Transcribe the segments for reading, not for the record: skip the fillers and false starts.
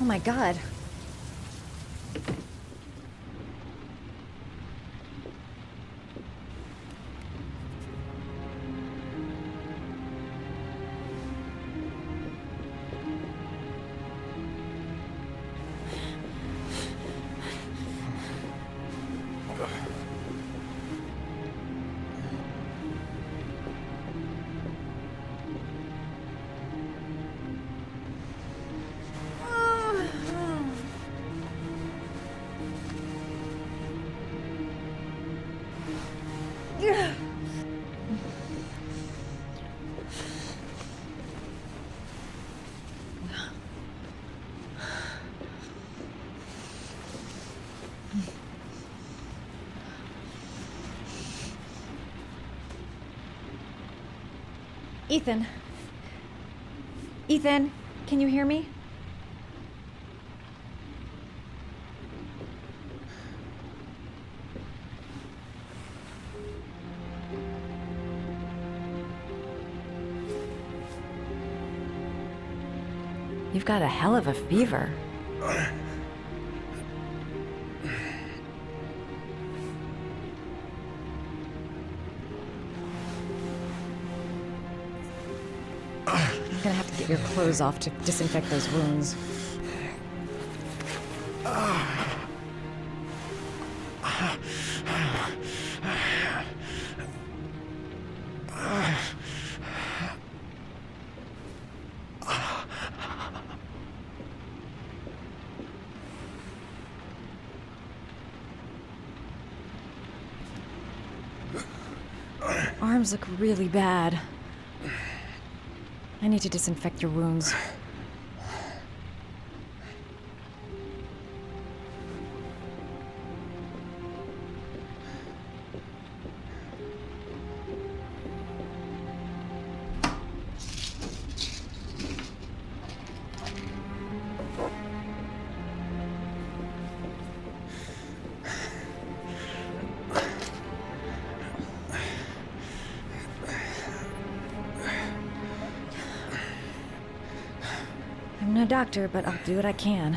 Oh my god. Ethan. Ethan, can you hear me? You've got a hell of a fever. I'm gonna have to get your clothes off to disinfect those wounds. Arms look really bad. I need to disinfect your wounds. I'm no doctor, but I'll do what I can.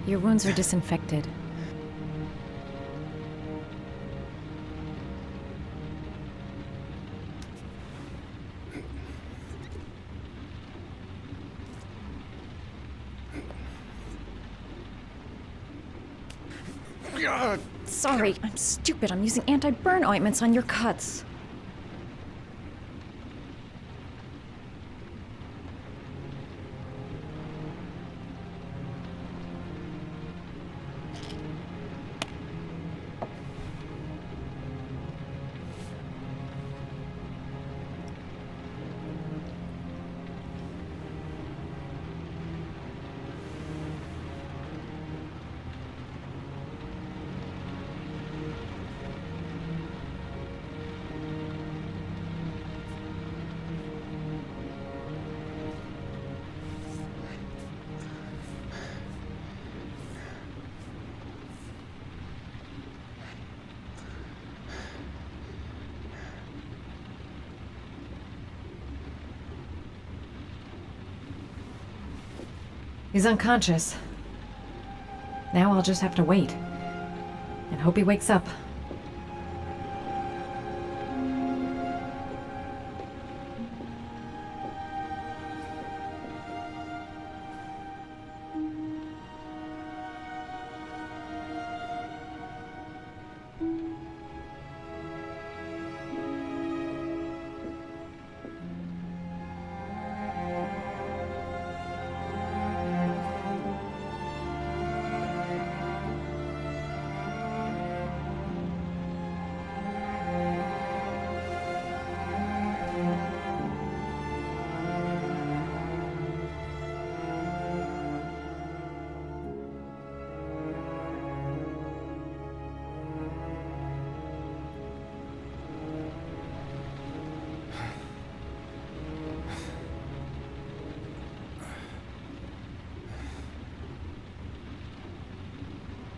Your wounds are disinfected. Sorry, I'm stupid. I'm using anti-burn ointments on your cuts. He's unconscious. Now I'll just have to wait. And hope he wakes up.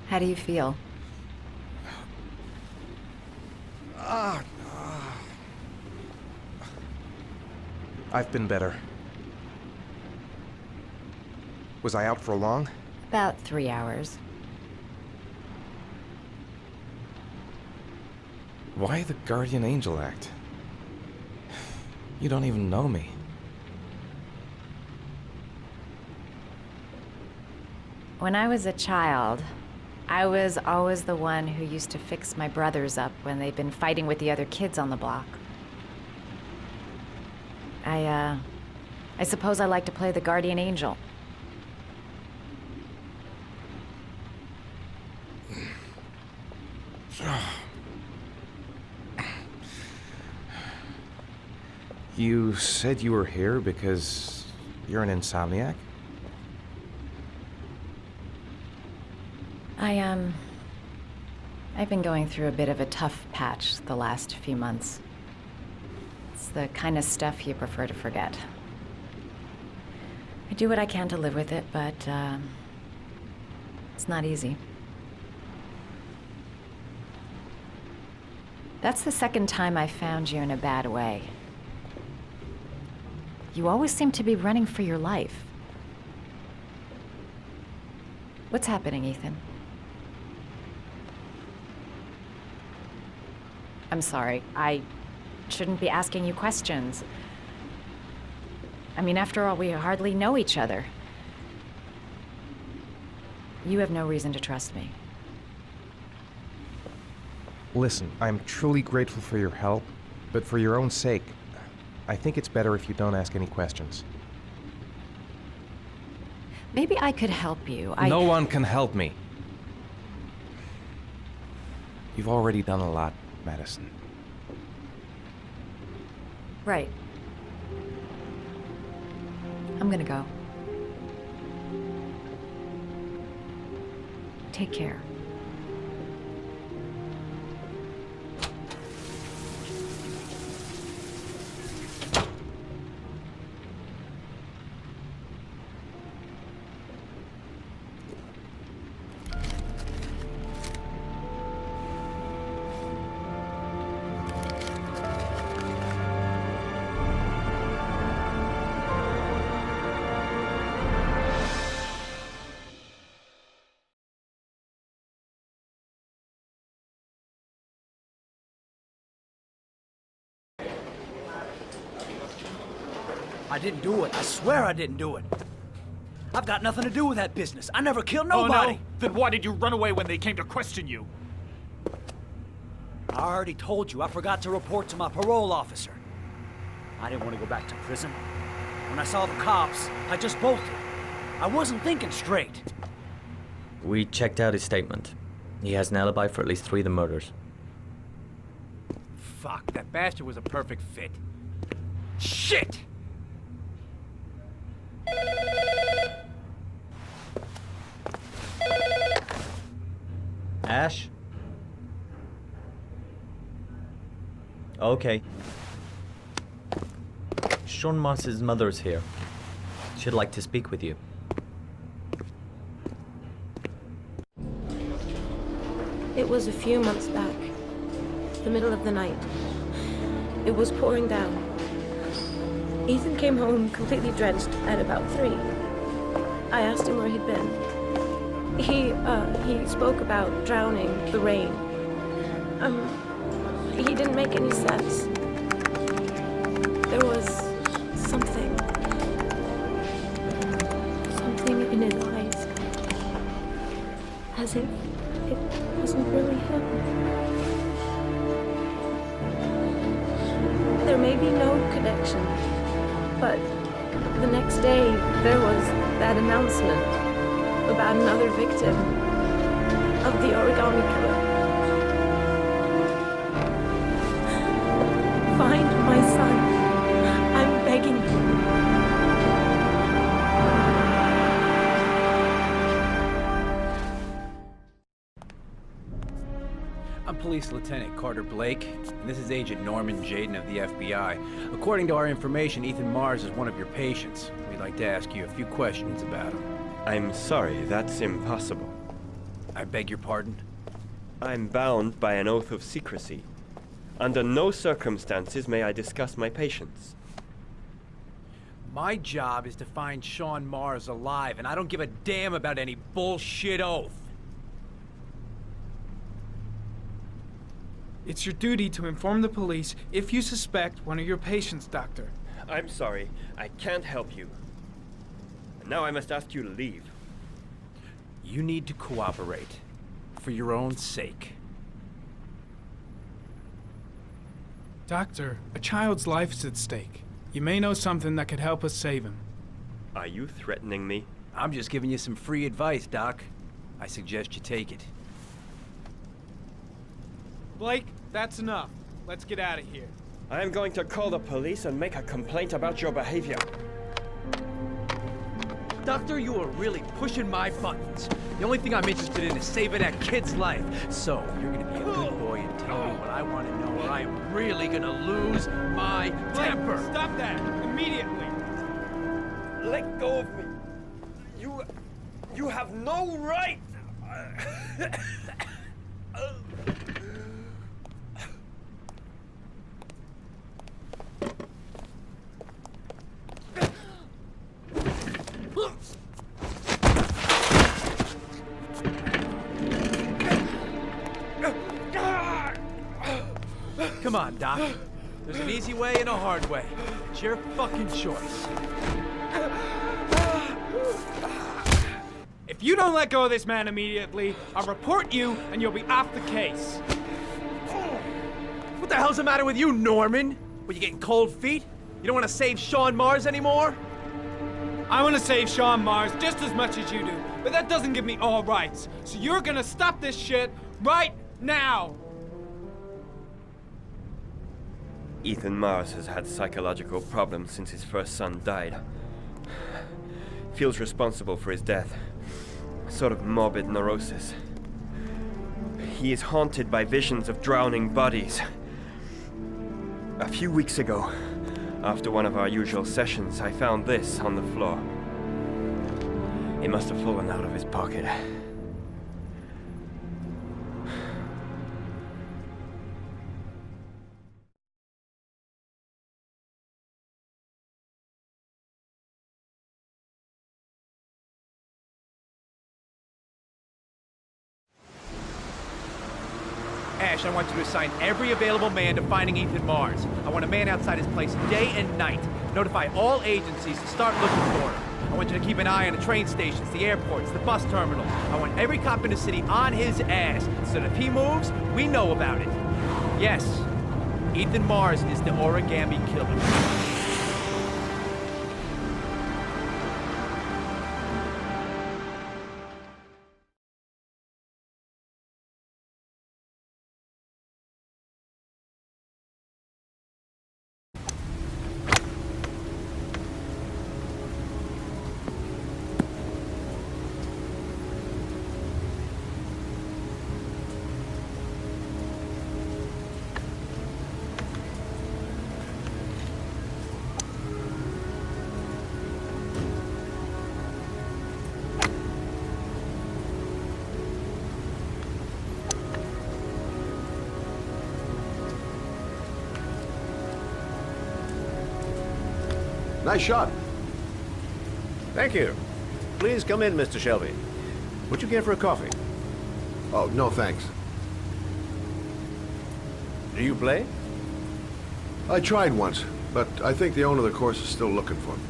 How do you feel? I've been better. Was I out for long? About 3 hours. Why the Guardian Angel act? You don't even know me. When I was a child, I was always the one who used to fix my brothers up when they'd been fighting with the other kids on the block. I suppose I like to play the Guardian Angel. You said you were here because you're an insomniac? I've been going through a bit of a tough patch the last few months. It's the kind of stuff you prefer to forget. I do what I can to live with it, but, it's not easy. That's the second time I found you in a bad way. You always seem to be running for your life. What's happening, Ethan? I'm sorry. I shouldn't be asking you questions. I mean, after all, we hardly know each other. You have no reason to trust me. Listen, I'm truly grateful for your help, but for your own sake, I think it's better if you don't ask any questions. Maybe I could help you. No one can help me. You've already done a lot, Madison. Right. I'm gonna go. Take care. I didn't do it. I swear I didn't do it. I've got nothing to do with that business. I never killed nobody. Oh, no? Then why did you run away when they came to question you? I already told you I forgot to report to my parole officer. I didn't want to go back to prison. When I saw the cops, I just bolted. I wasn't thinking straight. We checked out his statement. He has an alibi for at least 3 of the murders. Fuck, that bastard was a perfect fit. Shit! Ash? Okay. Sean Moss's mother's here. She'd like to speak with you. It was a few months back, the middle of the night. It was pouring down. Ethan came home completely drenched at about 3. I asked him where he'd been. He spoke about drowning, the rain. He didn't make any sense. There was something in his eyes, as if it wasn't really him. There may be no connection, but the next day there was that announcement about another victim of the origami killer. Find my son. I'm begging you. I'm Police Lieutenant Carter Blake, and this is Agent Norman Jaden of the FBI. According to our information, Ethan Mars is one of your patients. We'd like to ask you a few questions about him. I'm sorry, that's impossible. I beg your pardon? I'm bound by an oath of secrecy. Under no circumstances may I discuss my patients. My job is to find Sean Mars alive, and I don't give a damn about any bullshit oath. It's your duty to inform the police if you suspect one of your patients, Doctor. I'm sorry, I can't help you. Now I must ask you to leave. You need to cooperate. For your own sake. Doctor, a child's life is at stake. You may know something that could help us save him. Are you threatening me? I'm just giving you some free advice, Doc. I suggest you take it. Blake, that's enough. Let's get out of here. I am going to call the police and make a complaint about your behavior. Doctor, you are really pushing my buttons. The only thing I'm interested in is saving that kid's life. So, you're gonna be a good boy and tell me what I want to know, or I'm really gonna lose my temper. Stop that! Immediately! Let go of me. You have no right. Come on, Doc. There's an easy way and a hard way. It's your fucking choice. If you don't let go of this man immediately, I'll report you and you'll be off the case. What the hell's the matter with you, Norman? What, you getting cold feet? You don't want to save Sean Mars anymore? I want to save Sean Mars just as much as you do, but that doesn't give me all rights. So you're gonna stop this shit right now! Ethan Mars has had psychological problems since his first son died. Feels responsible for his death. A sort of morbid neurosis. He is haunted by visions of drowning bodies. A few weeks ago, after one of our usual sessions, I found this on the floor. It must have fallen out of his pocket. Ash, I want you to assign every available man to finding Ethan Mars. I want a man outside his place day and night. Notify all agencies to start looking for him. I want you to keep an eye on the train stations, the airports, the bus terminals. I want every cop in the city on his ass, so that if he moves, we know about it. Yes, Ethan Mars is the origami killer. Nice shot. Thank you. Please come in, Mr. Shelby. Would you care for a coffee? Oh, no thanks. Do you play? I tried once, but I think the owner of the course is still looking for me.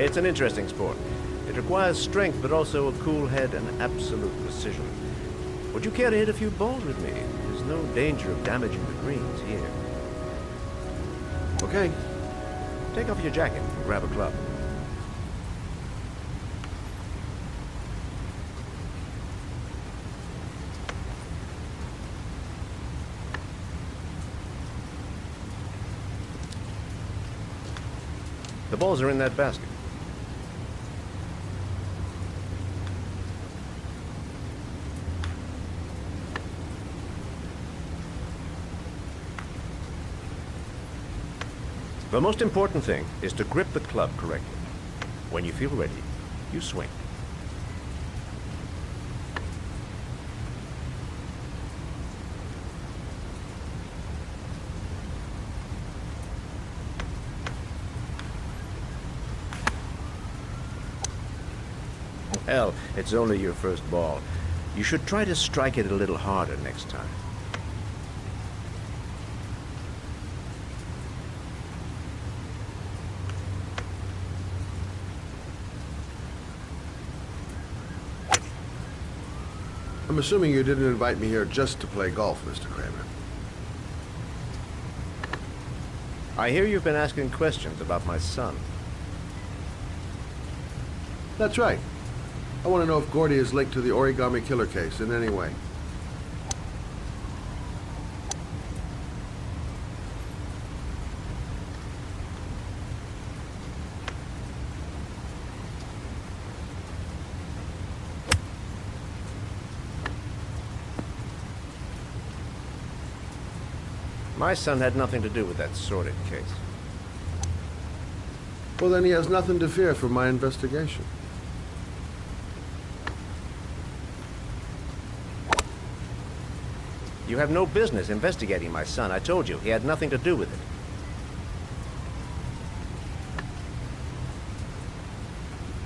It's an interesting sport. It requires strength, but also a cool head and absolute precision. Would you care to hit a few balls with me? There's no danger of damaging the greens here. Okay. Take off your jacket and grab a club. The balls are in that basket. The most important thing is to grip the club correctly. When you feel ready, you swing. Hell, it's only your first ball. You should try to strike it a little harder next time. I'm assuming you didn't invite me here just to play golf, Mr. Kramer. I hear you've been asking questions about my son. That's right. I want to know if Gordy is linked to the Origami Killer case in any way. My son had nothing to do with that sordid case. Well, then he has nothing to fear from my investigation. You have no business investigating my son. I told you, he had nothing to do with it.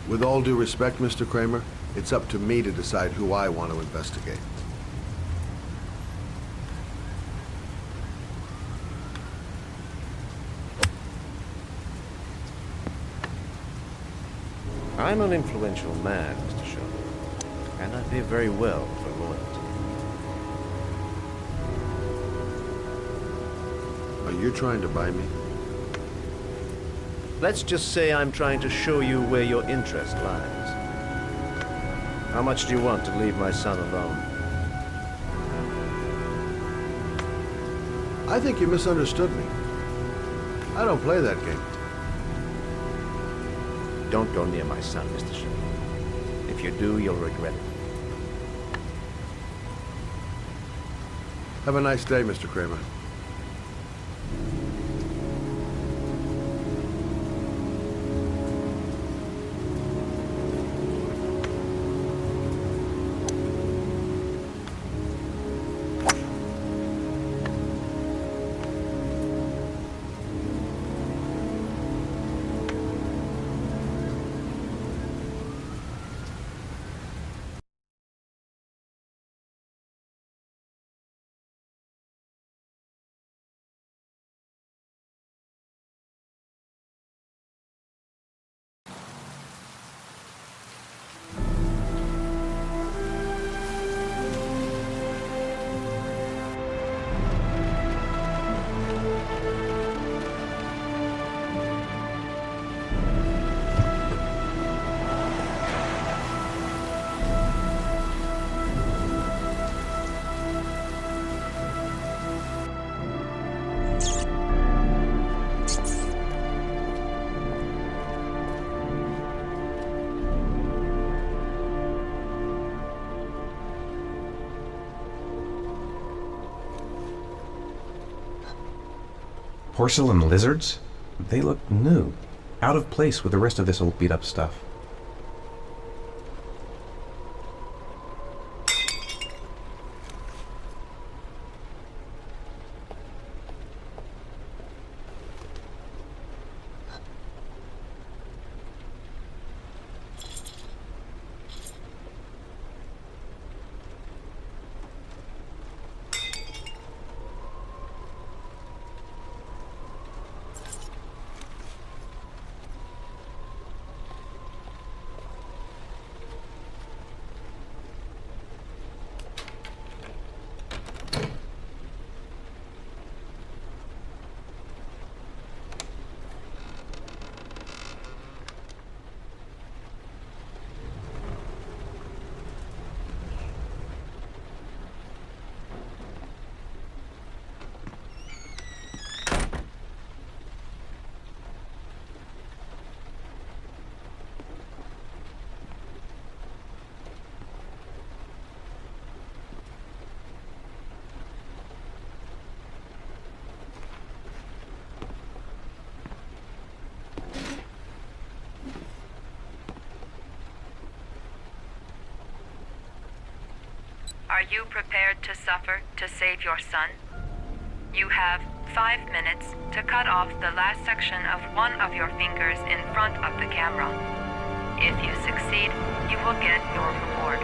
With all due respect, Mr. Kramer, it's up to me to decide who I want to investigate. I'm an influential man, Mr. Shaw, and I pay very well for loyalty. Are you trying to buy me? Let's just say I'm trying to show you where your interest lies. How much do you want to leave my son alone? I think you misunderstood me. I don't play that game. Don't go near my son, Mr. Shaw. If you do, you'll regret it. Have a nice day, Mr. Kramer. Porcelain lizards? They look new. Out of place with the rest of this old beat-up stuff. Are you prepared to suffer to save your son? You have 5 minutes to cut off the last section of one of your fingers in front of the camera. If you succeed, you will get your reward.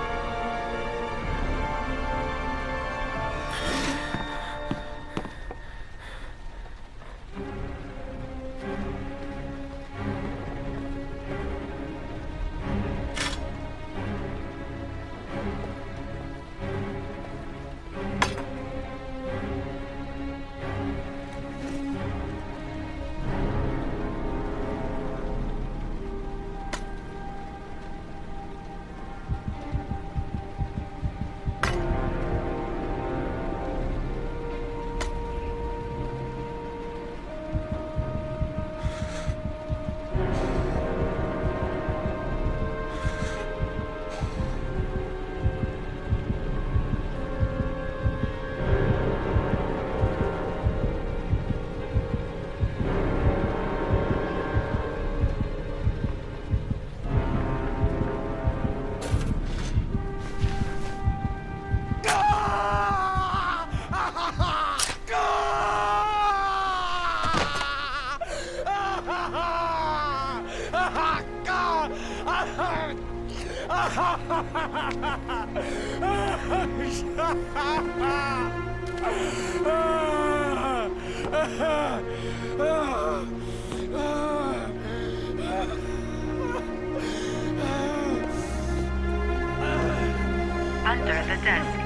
Under the desk.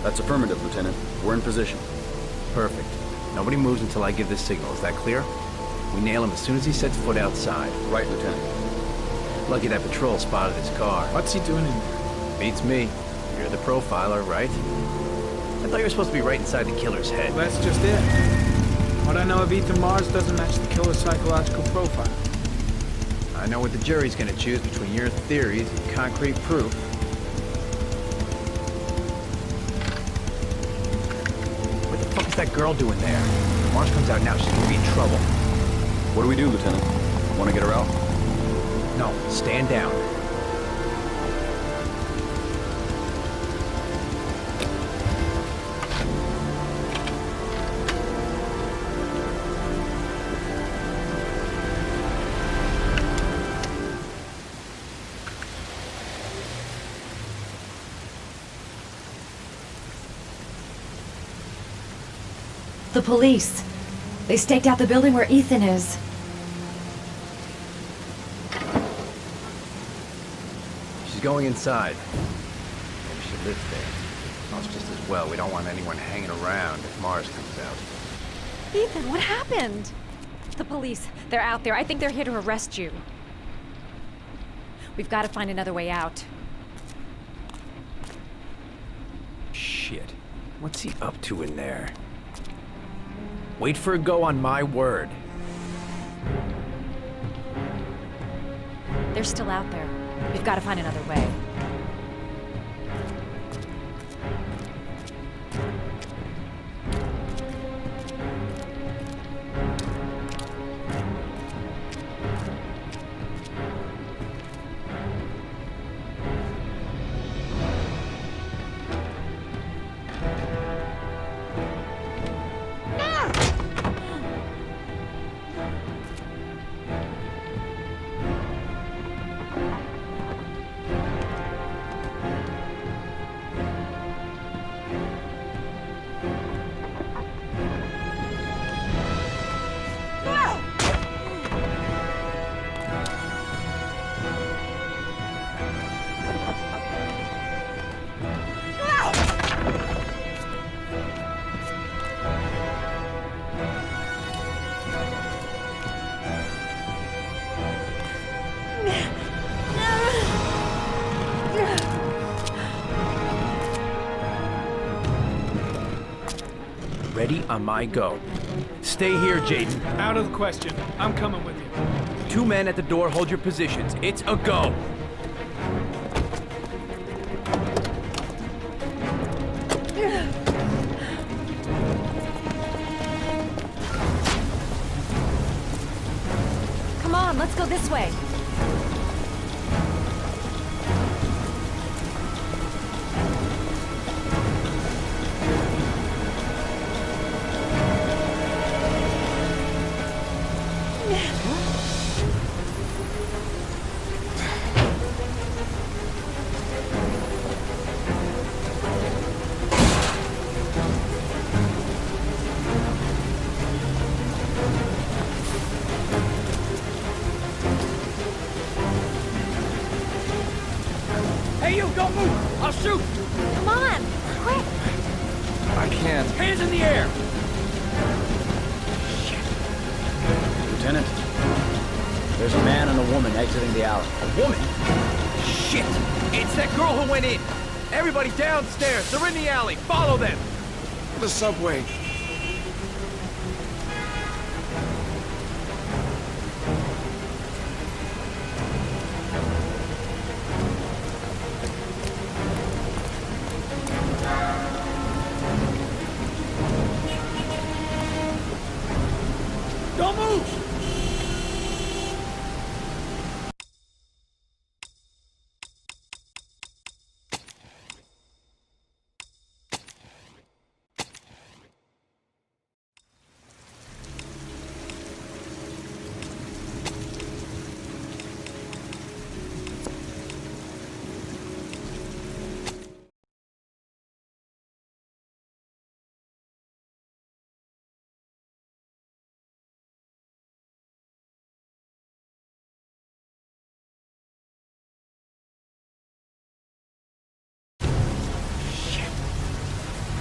That's affirmative, Lieutenant. We're in position. Perfect. Nobody moves until I give this signal. Is that clear? We nail him as soon as he sets foot outside. Right, Lieutenant. Lucky that patrol spotted his car. What's he doing in there? Beats me. You're the profiler, right? I thought you were supposed to be right inside the killer's head. Well, that's just it. What I know of Ethan Mars doesn't match the killer's psychological profile. I know what the jury's gonna choose between your theories and concrete proof. What the fuck is that girl doing there? If Mars comes out now, she's gonna be in trouble. What do we do, Lieutenant? Want to get her out? No, stand down. The police. They staked out the building where Ethan is. She's going inside. Maybe she lives there. Well, it's just as well. We don't want anyone hanging around if Mars comes out. Ethan, what happened? The police. They're out there. I think they're here to arrest you. We've got to find another way out. Shit. What's he up to in there? Wait for a go on my word. They're still out there. We've got to find another way. ready on my go. Stay here, Jaden. Out of the question. I'm coming with you. 2 men at the door, hold your positions. It's a go. Come on, let's go this way. Hey, you, don't move! I'll shoot! Come on, quick! I can't. Hands in the air! Lieutenant, there's a man and a woman exiting the alley. A woman? Shit! It's that girl who went in! Everybody downstairs! They're in the alley! Follow them! The subway. Don't move!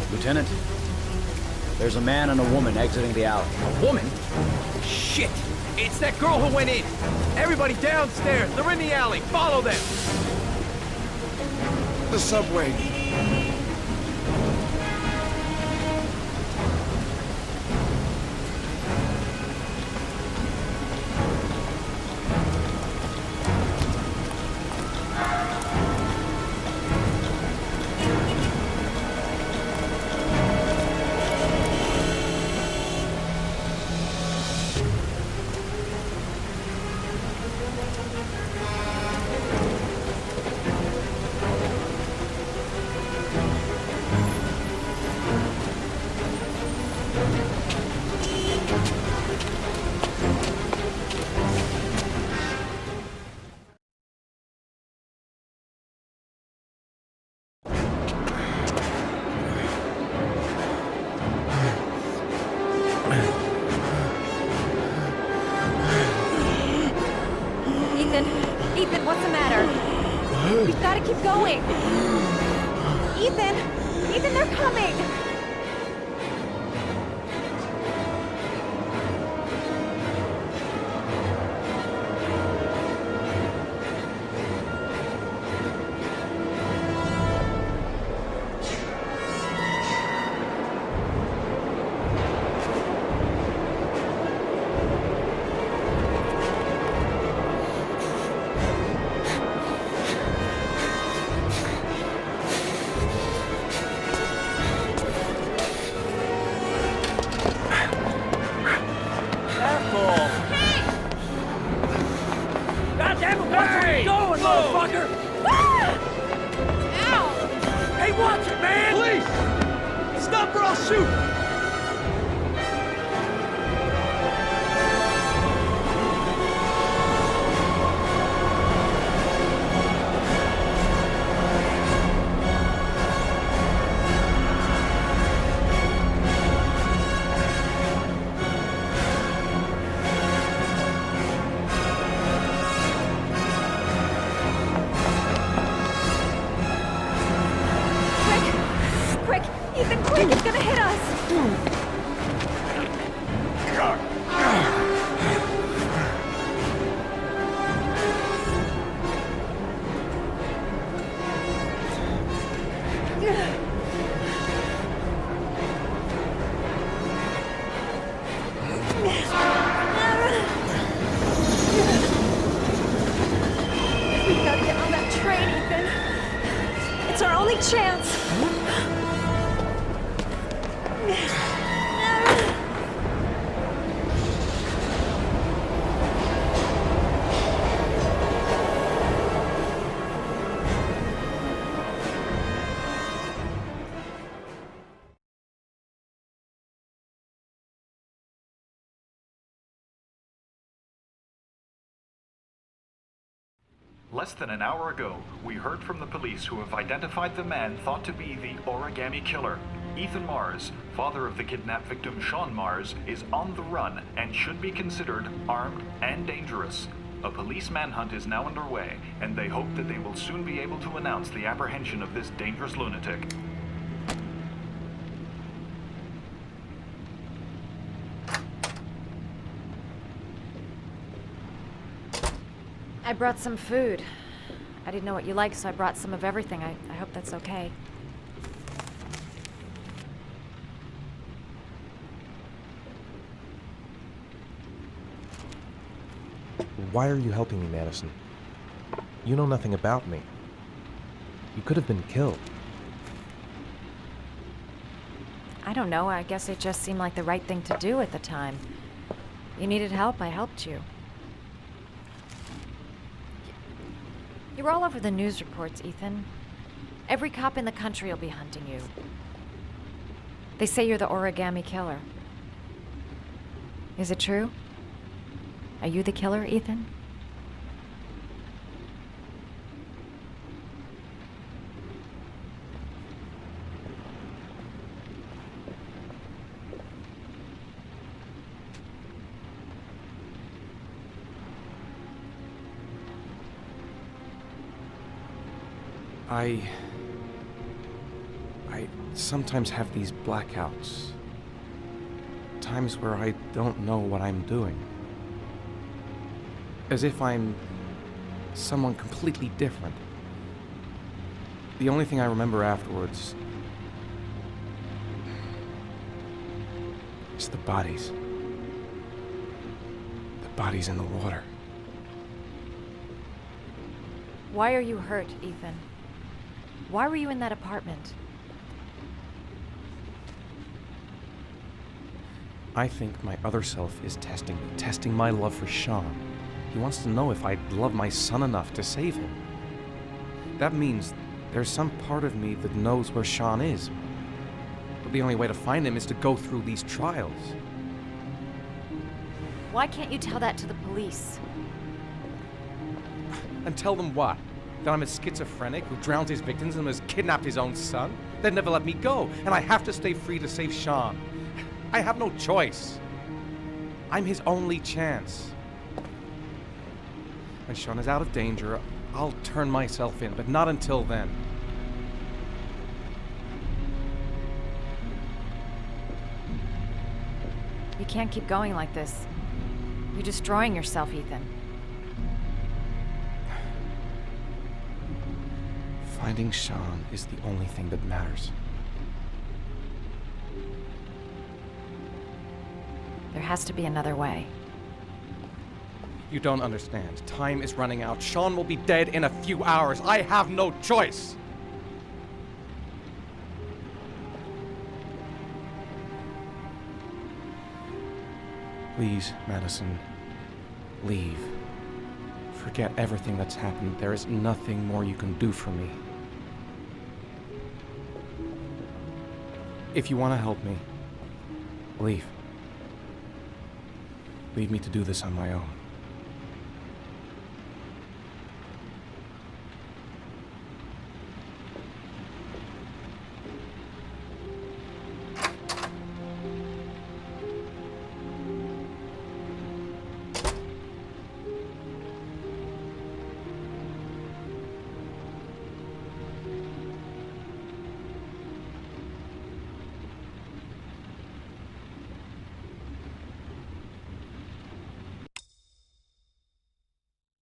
Lieutenant, there's a man and a woman exiting the alley. A woman? Shit! It's that girl who went in! Everybody downstairs! They're in the alley! Follow them! The subway. Ethan, what's the matter? We've got to keep going. Ethan, they're coming. Motherfucker! Ow! Hey, watch it, man! Please! Stop or I'll shoot! Ethan, quick! It's gonna hit us! It's our only chance. Less than an hour ago, we heard from the police who have identified the man thought to be the Origami Killer. Ethan Mars, father of the kidnapped victim Sean Mars, is on the run and should be considered armed and dangerous. A police manhunt is now underway, and they hope that they will soon be able to announce the apprehension of this dangerous lunatic. I brought some food. I didn't know what you liked, so I brought some of everything. I hope that's okay. Why are you helping me, Madison? You know nothing about me. You could have been killed. I don't know. I guess it just seemed like the right thing to do at the time. You needed help, I helped you. You're all over the news reports, Ethan. Every cop in the country will be hunting you. They say you're the Origami Killer. Is it true? Are you the killer, Ethan? I sometimes have these blackouts. Times where I don't know what I'm doing. As if I'm someone completely different. The only thing I remember afterwards is the bodies. The bodies in the water. Why are you hurt, Ethan? Why were you in that apartment? I think my other self is testing my love for Sean. He wants to know if I love my son enough to save him. That means there's some part of me that knows where Sean is. But the only way to find him is to go through these trials. Why can't you tell that to the police? And tell them what? That I'm a schizophrenic who drowns his victims and has kidnapped his own son? They'd never let me go, and I have to stay free to save Sean. I have no choice. I'm his only chance. When Sean is out of danger, I'll turn myself in, but not until then. You can't keep going like this. You're destroying yourself, Ethan. Finding Sean is the only thing that matters. There has to be another way. You don't understand. Time is running out. Sean will be dead in a few hours. I have no choice. Please, Madison, leave. Forget everything that's happened. There is nothing more you can do for me. If you want to help me, leave. Leave me to do this on my own.